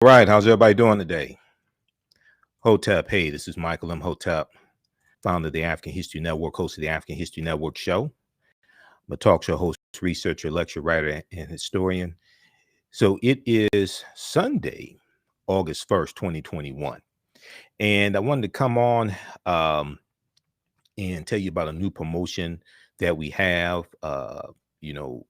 All right, how's everybody doing today? Hotep, hey, this is Michael Imhotep, founder of the African History Network, host of the African History Network show. I'm a talk show host, researcher, lecturer, writer, and historian. So it is Sunday, August 1st, 2021. And I wanted to come on and tell you about a new promotion that we have. You know,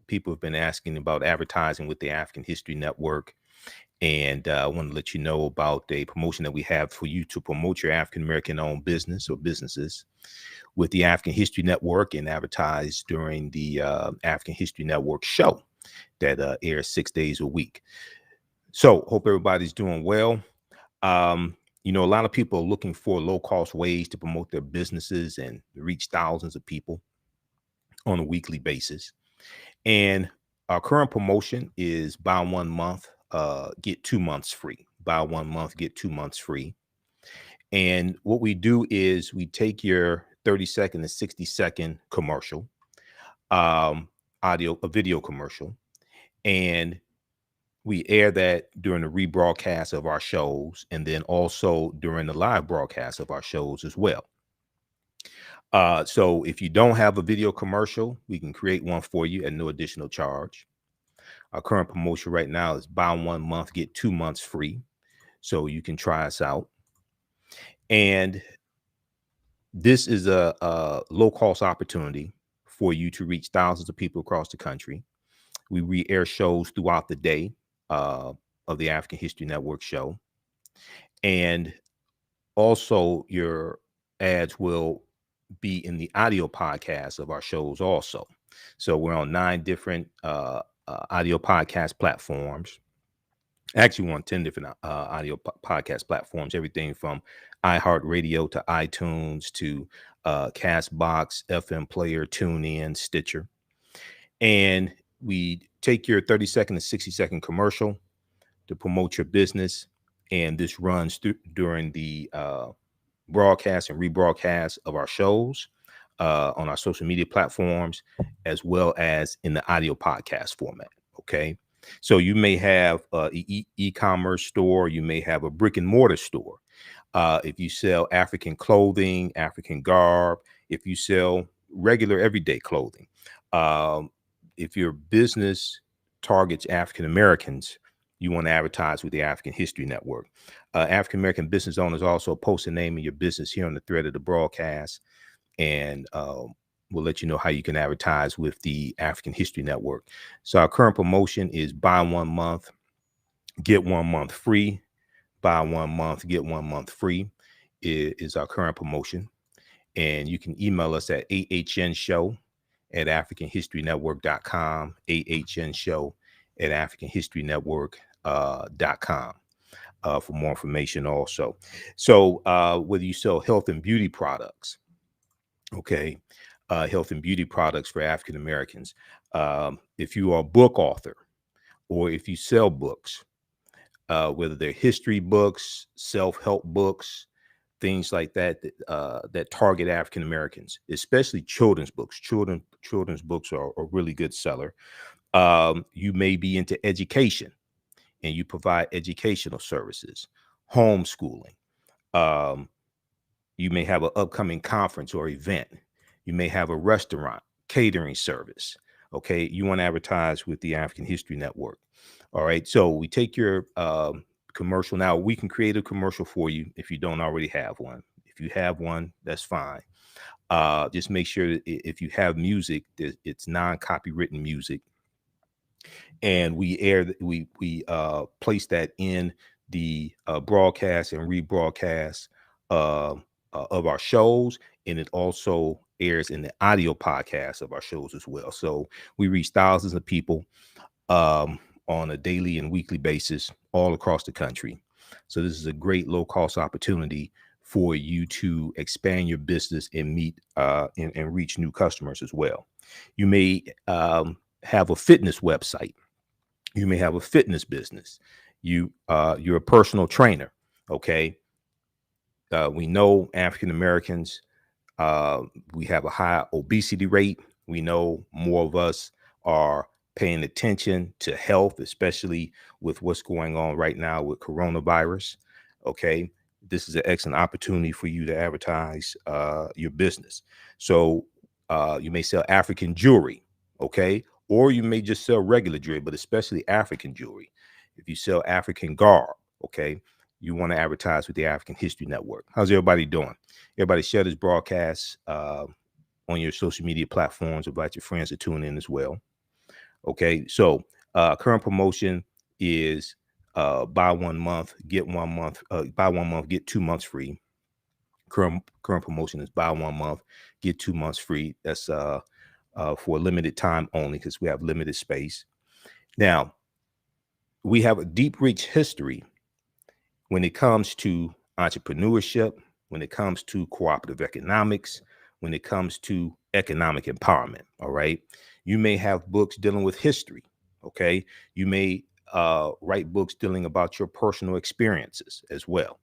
people have been asking about advertising with the African History Network. And I want to let you know about a promotion that we have for you to promote your African American owned business or businesses with the African History Network and advertise during the African History Network show that airs 6 days a week. So hope everybody's doing well. A lot of people are looking for low cost ways to promote their businesses and reach thousands of people on a weekly basis. And our current promotion is buy 1 month, get 2 months free. Buy 1 month, get 2 months free. And what we do is we take your 30-second to 60-second commercial, a video commercial, and we air that during the rebroadcast of our shows and then also during the live broadcast of our shows as well. So if you don't have a video commercial, we can create one for you at no additional charge. Our current promotion right now is buy 1 month, get 2 months free. So you can try us out. And this is a low cost opportunity for you to reach thousands of people across the country. We re-air shows throughout the day of the African History Network show. And also your ads will be in the audio podcast of our shows also. So we're on 9 different audio podcast platforms. Actually, we're on 10 different audio podcast platforms, everything from iHeartRadio to iTunes to Castbox, FM Player, TuneIn, Stitcher. And we take your 30-second to 60-second commercial to promote your business. And this runs during the broadcast and rebroadcast of our shows on our social media platforms, as well as in the audio podcast format. Okay. So you may have an e-commerce store, you may have a brick and mortar store. If you sell African clothing, African garb, if you sell regular everyday clothing, if your business targets African Americans, you want to advertise with the African History Network. African American business owners also post the name of your business here on the thread of the broadcast, and we'll let you know how you can advertise with the African History Network. So our current promotion is buy 1 month, get 1 month free. Buy 1 month, get 1 month free is our current promotion. And you can email us at ahnshow@africanhistorynetwork.com, ahnshow@africanhistorynetwork.com for more information also. So whether you sell health and beauty products, okay, health and beauty products for African Americans, if you are a book author or if you sell books, whether they're history books, self-help books, things like that, that target African Americans, especially children's books. Children's books are a really good seller. You may be into education and you provide educational services, homeschooling. You may have an upcoming conference or event. You may have a restaurant, catering service. Okay, you want to advertise with the African History Network. All right, so we take your commercial. Now we can create a commercial for you if you don't already have one. If you have one, that's fine. Just make sure that if you have music, it's non-copywritten music, and we place that in the broadcast and rebroadcast of our shows, and it also airs in the audio podcast of our shows as well. So we reach thousands of people on a daily and weekly basis all across the country. So this is a great low cost opportunity for you to expand your business and meet and reach new customers as well. You may have a fitness website. You may have a fitness business. You're a personal trainer. Okay. We know African Americans, we have a high obesity rate. We know more of us are paying attention to health, especially with what's going on right now with coronavirus. Okay. This is an excellent opportunity for you to advertise your business. So you may sell African jewelry, okay? Or you may just sell regular jewelry, but especially African jewelry. If you sell African garb, okay, you want to advertise with the African History Network. How's everybody doing? Everybody share this broadcast on your social media platforms. Invite your friends to tune in as well. Okay, so current promotion is buy 1 month, get 1 month, buy 1 month, get 2 months free. Current promotion is buy 1 month, get 2 months free. That's for a limited time only because we have limited space. Now, we have a deep, rich history when it comes to entrepreneurship, when it comes to cooperative economics, when it comes to economic empowerment. All right. You may have books dealing with history. Okay. You may write books dealing about your personal experiences as well.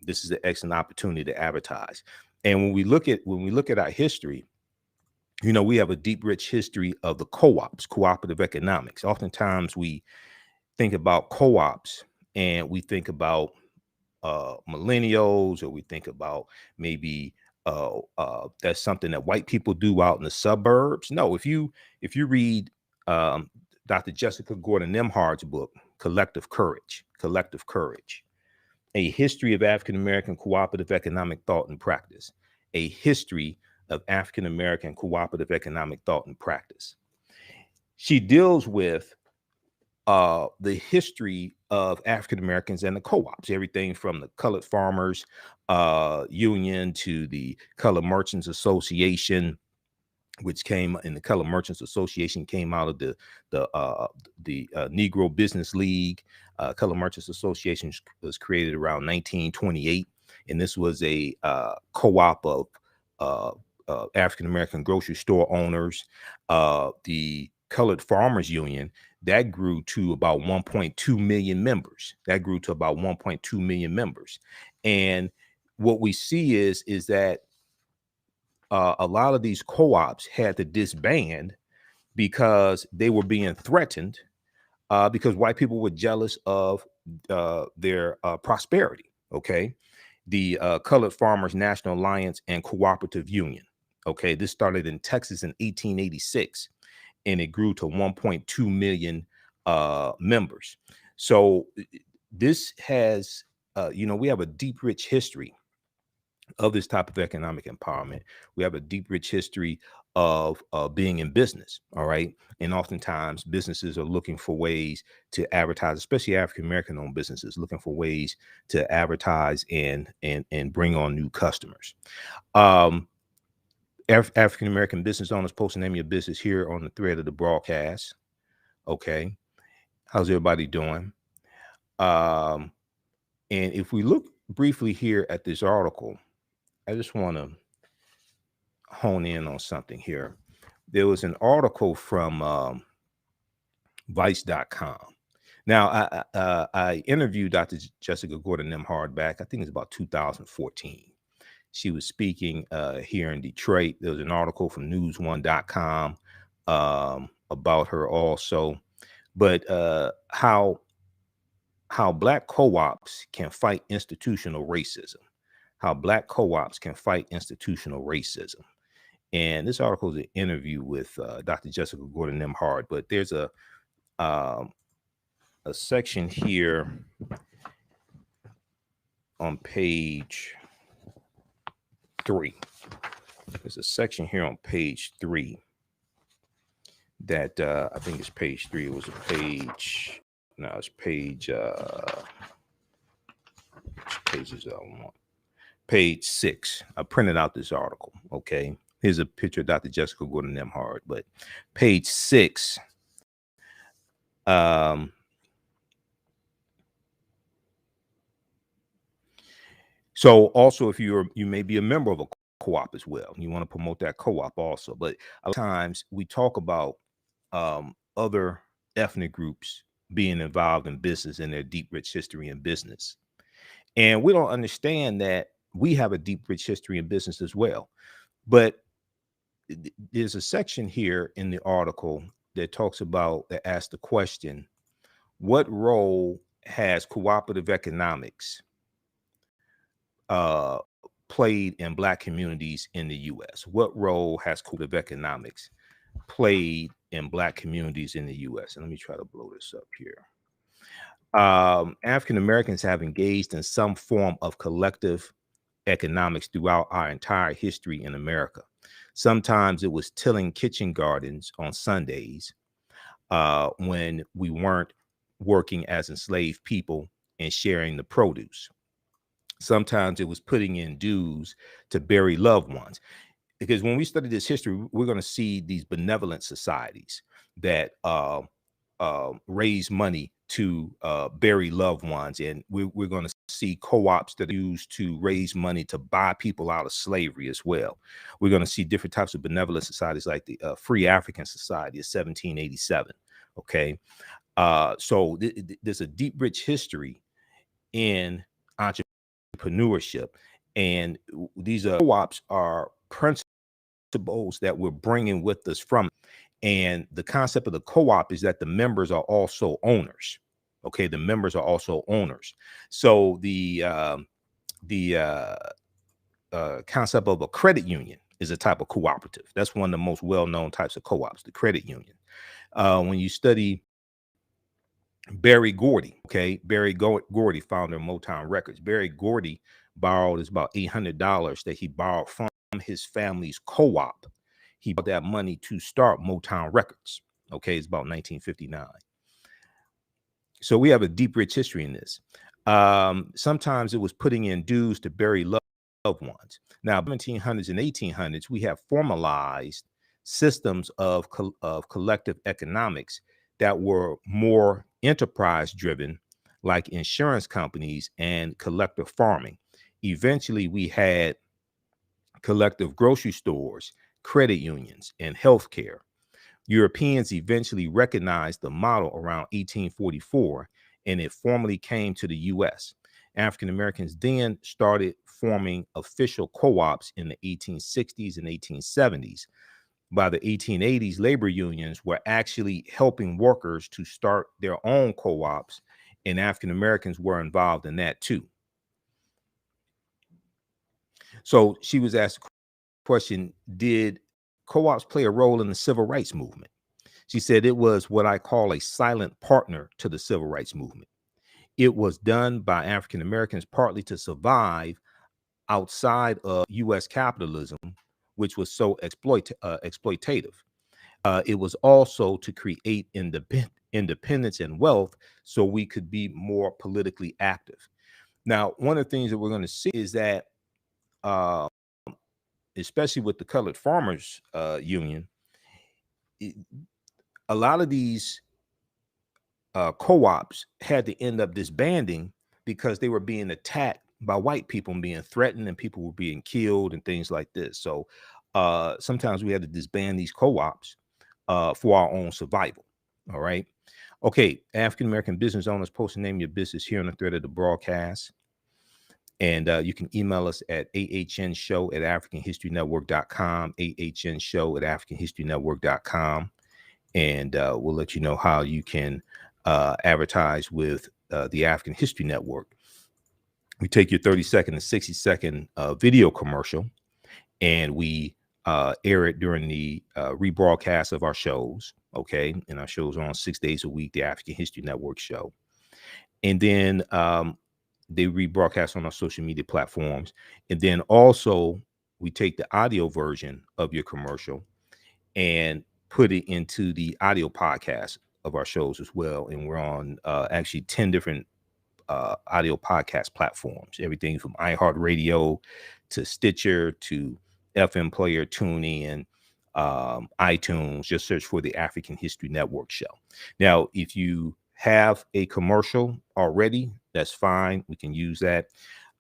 This is an excellent opportunity to advertise. And when we look at our history, you know, we have a deep, rich history of the co-ops, cooperative economics. Oftentimes we think about co-ops and we think about millennials, or we think about maybe that's something that white people do out in the suburbs. No, if you read Dr. Jessica Gordon Nimhard's book, Collective Courage, a history of African American cooperative economic thought and practice, a history of African American cooperative economic thought and practice. She deals with the history of African Americans and the co-ops, everything from the Colored Farmers Union to the Colored Merchants Association, which came in the Colored Merchants Association came out of the Negro Business League. Colored Merchants Association was created around 1928, and this was a co-op of African American grocery store owners. The Colored Farmers Union, that grew to about 1.2 million members. And what we see is that a lot of these co-ops had to disband because they were being threatened because white people were jealous of their prosperity. Okay. The Colored Farmers National Alliance and Cooperative Union. Okay. This started in Texas in 1886 and it grew to 1.2 million members. So this has, we have a deep, rich history of this type of economic empowerment. We have a deep, rich history of being in business. All right. And oftentimes businesses are looking for ways to advertise, especially African-American owned businesses, looking for ways to advertise and bring on new customers. African-American business owners, post the name of your business here on the thread of the broadcast. Okay. How's everybody doing? And if we look briefly here at this article, I just want to hone in on something here. There was an article from Vice.com. Now, I interviewed Dr. Jessica Gordon Nimhard back, I think it's about 2014. She was speaking here in Detroit. There was an article from newsone.com about her also. But how Black co-ops can fight institutional racism. And this article is an interview with Dr. Jessica Gordon Nimhard, but there's a section here on page 3. There's a section here on page 3 that I think it's page 3. It was a page. No, it's page. Which pages I want? Page 6. I printed out this article. Okay. Here's a picture of Dr. Jessica Gordon Nimhard, but page 6. So also, if you may be a member of a co-op as well, you want to promote that co-op also. But a lot of times we talk about other ethnic groups being involved in business and their deep, rich history in business. And we don't understand that we have a deep, rich history in business as well. But there's a section here in the article that talks about, that asks the question, what role has cooperative economics played in Black communities in the U.S.? What role has cooperative economics played in Black communities in the U.S.? And let me try to blow this up here. African Americans have engaged in some form of collective economics throughout our entire history in America. Sometimes it was tilling kitchen gardens on Sundays when we weren't working as enslaved people and sharing the produce. Sometimes it was putting in dues to bury loved ones. Because when we study this history, we're going to see these benevolent societies that raise money to bury loved ones. And we're going to see co-ops that are used to raise money to buy people out of slavery as well. We're going to see different types of benevolent societies like the Free African Society of 1787. Okay. So there's a deep, rich history in entrepreneurship. And these co-ops are principles that we're bringing with us from. And the concept of the co-op is that the members are also owners. Okay, the members are also owners. So the concept of a credit union is a type of cooperative. That's one of the most well-known types of co-ops, the credit union. When you study Berry Gordy, okay, Berry Gordy, founder of Motown Records. Berry Gordy borrowed about $800 that he borrowed from his family's co-op. He bought that money to start Motown Records. Okay, it's about 1959. So we have a deep, rich history in this. Sometimes it was putting in dues to bury loved ones. Now, 1700s and 1800s, we have formalized systems of collective economics that were more enterprise driven, like insurance companies and collective farming. Eventually, we had collective grocery stores, credit unions, and healthcare. Europeans eventually recognized the model around 1844, and it formally came to the U.S. African Americans then started forming official co-ops in the 1860s and 1870s. By the 1880s, labor unions were actually helping workers to start their own co-ops, and African Americans were involved in that too. So she was asked the question, did co-ops play a role in the civil rights movement? She said it was what I call a silent partner to the civil rights movement. It was done by African Americans partly to survive outside of U.S. capitalism, which was so exploitative. It was also to create independence and wealth so we could be more politically active. Now, one of the things that we're going to see is that, especially with the Colored Farmers Union, a lot of these co-ops had to end up disbanding because they were being attacked by white people and being threatened, and people were being killed and things like this. So sometimes we had to disband these co-ops for our own survival. All right. Okay. African American business owners, post the name of your business here on the thread of the broadcast. And you can email us at ahnshow@africanhistorynetwork.com, ahnshow@africanhistorynetwork.com. And we'll let you know how you can advertise with the African History Network. We take your 30-second and 60-second video commercial, and we air it during the rebroadcast of our shows. Okay. And our shows are on 6 days a week, the African History Network show. And then they rebroadcast on our social media platforms. And then also we take the audio version of your commercial and put it into the audio podcast of our shows as well. And we're on actually 10 different audio podcast platforms, everything from iHeartRadio to Stitcher to FM Player, TuneIn, iTunes. Just search for the African History Network show. Now, if you have a commercial already, that's fine. We can use that.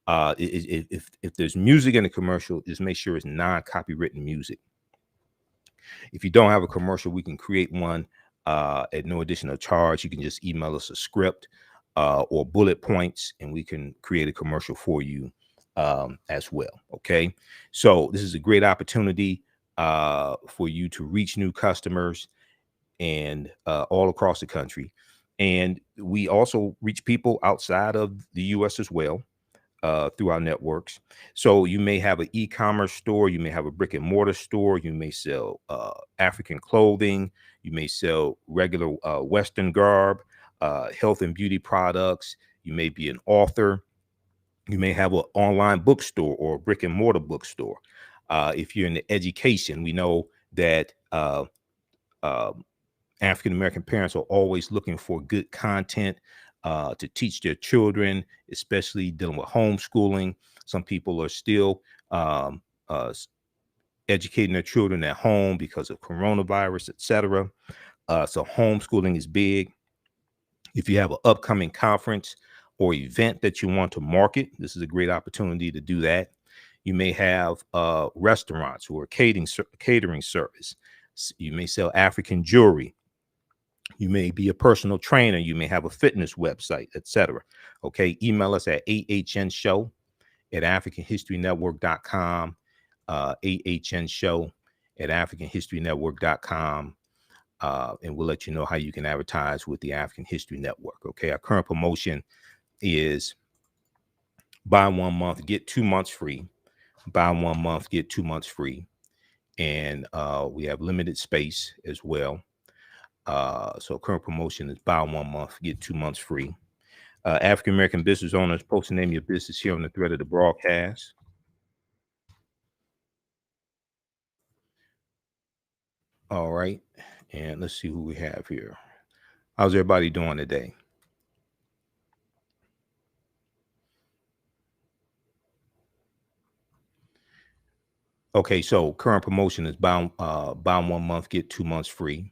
If there's music in the commercial, just make sure it's non-copywritten music. If you don't have a commercial, we can create one at no additional charge. You can just email us a script or bullet points, and we can create a commercial for you as well. Okay. So this is a great opportunity for you to reach new customers and all across the country. And we also reach people outside of the U.S. as well through our networks. So you may have an e-commerce store, you may have a brick and mortar store, you may sell African clothing, you may sell regular Western garb, health and beauty products. You may be an author. You may have an online bookstore or a brick and mortar bookstore. If you're in the education, we know that uh, African American parents are always looking for good content to teach their children, especially dealing with homeschooling. Some people are still educating their children at home because of coronavirus, etc. So homeschooling is big. If you have an upcoming conference or event that you want to market, this is a great opportunity to do that. You may have restaurants or catering service. You may sell African jewelry. You may be a personal trainer. You may have a fitness website, etc. Okay. Email us at ahnshow@africanhistorynetwork.com, ahnshow@africanhistorynetwork.com. And we'll let you know how you can advertise with the African History Network. Okay. Our current promotion is buy 1 month, get 2 months free. Buy 1 month, get 2 months free. And we have limited space as well. So current promotion is buy 1 month, get 2 months free. African American business owners, post the name of your business here on the thread of the broadcast. All right. And let's see who we have here. How's everybody doing today? Okay, so current promotion is buy 1 month, get 2 months free.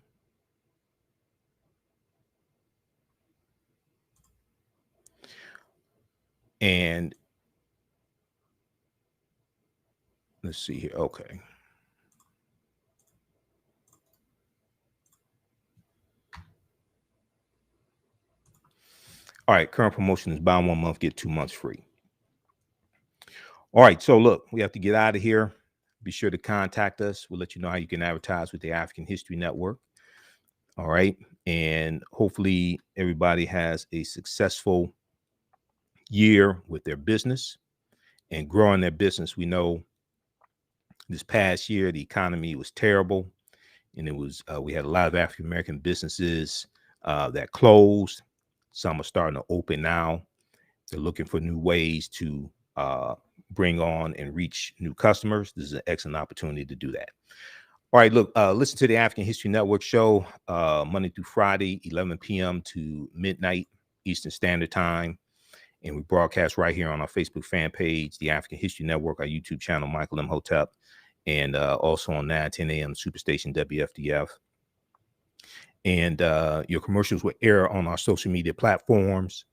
And let's see here. Okay. All right, current promotion is buy 1 month, get 2 months free. All right, so look, we have to get out of here. Be sure to contact us. We'll let you know how you can advertise with the African History Network. All right, and hopefully everybody has a successful year with their business and growing their business. We know this past year the economy was terrible, and it was we had a lot of African American businesses that closed. Some are starting to open now. They're looking for new ways to bring on and reach new customers. This is an excellent opportunity to do that. All right, look, listen to the African History Network show Monday through Friday, 11 p.m. to midnight Eastern Standard Time. And we broadcast right here on our Facebook fan page, the African History Network, our YouTube channel, Michael Imhotep, and also on 9:10 a.m. Superstation WFDF. And your commercials will air on our social media platforms.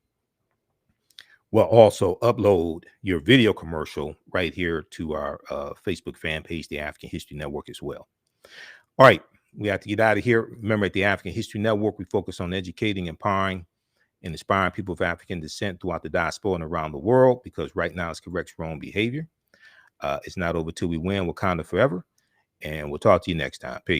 We'll also upload your video commercial right here to our Facebook fan page, the African History Network, as well. All right, we have to get out of here. Remember, at the African History Network, we focus on educating, empowering, and inspiring people of African descent throughout the diaspora and around the world, because right now it's correct wrong behavior. It's not over till we win. Wakanda forever. And we'll talk to you next time. Peace.